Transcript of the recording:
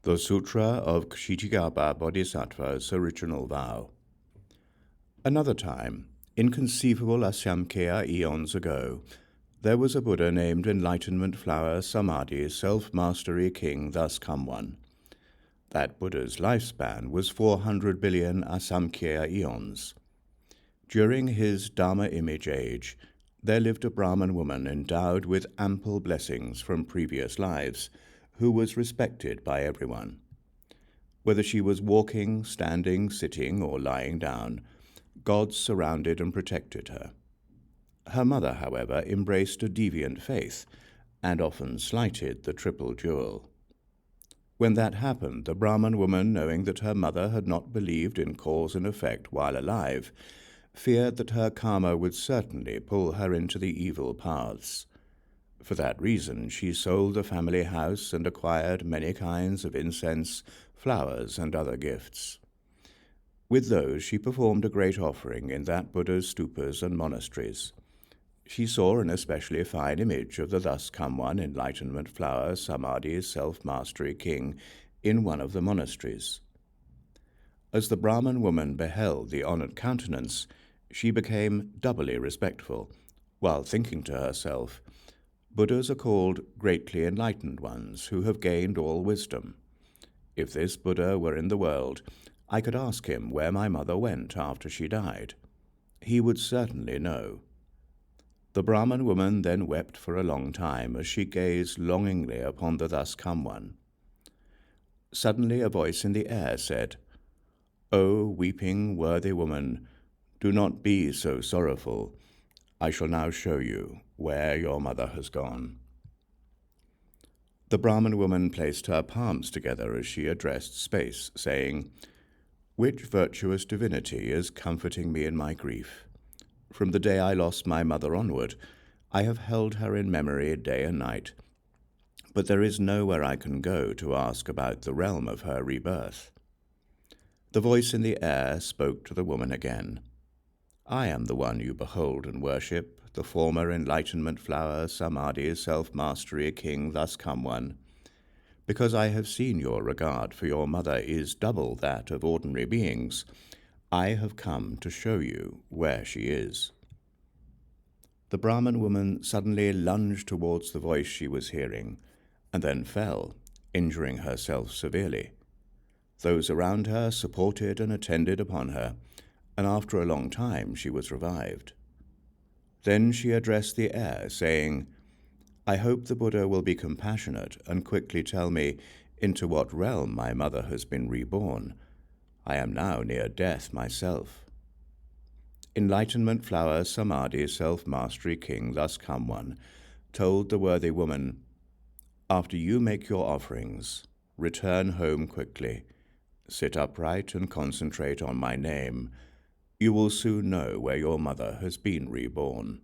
The Sutra of Ksitigarbha Bodhisattva's original vow. Another time, inconceivable Asamkhya eons ago, there was a Buddha named Enlightenment Flower Samadhi Self-Mastery King Thus Come One. That Buddha's lifespan was 400 billion Asamkhya eons. During his Dharma image age, there lived a Brahman woman endowed with ample blessings from previous lives, who was respected by everyone. Whether she was walking, standing, sitting, or lying down, gods surrounded and protected her. Her mother, however, embraced a deviant faith and often slighted the triple jewel. When that happened, the Brahman woman, knowing that her mother had not believed in cause and effect while alive, feared that her karma would certainly pull her into the evil paths. For that reason, she sold the family house and acquired many kinds of incense, flowers, and other gifts. With those, she performed a great offering in that Buddha's stupas and monasteries. She saw an especially fine image of the Thus Come One Enlightenment Flower Samadhi Self-Mastery King in one of the monasteries. As the Brahman woman beheld the honored countenance, she became doubly respectful, while thinking to herself, Buddhas are called greatly enlightened ones who have gained all wisdom. If this Buddha were in the world, I could ask him where my mother went after she died. He would certainly know. The Brahman woman then wept for a long time as she gazed longingly upon the Thus Come One. Suddenly a voice in the air said, "O weeping, worthy woman, do not be so sorrowful. I shall now show you where your mother has gone." The Brahman woman placed her palms together as she addressed space, saying, "Which virtuous divinity is comforting me in my grief? From the day I lost my mother onward, I have held her in memory day and night, but there is nowhere I can go to ask about the realm of her rebirth." The voice in the air spoke to the woman again. "I am the one you behold and worship, the former Enlightenment Flower Samadhi Self-Mastery King Thus Come One. Because I have seen your regard for your mother is double that of ordinary beings, I have come to show you where she is." The Brahman woman suddenly lunged towards the voice she was hearing, and then fell, injuring herself severely. Those around her supported and attended upon her, and after a long time she was revived. Then she addressed the air, saying, "I hope the Buddha will be compassionate and quickly tell me into what realm my mother has been reborn. I am now near death myself." Enlightenment Flower Samadhi Self-Mastery King Thus Come One told the worthy woman, "After you make your offerings, return home quickly, sit upright and concentrate on my name. You will soon know where your mother has been reborn."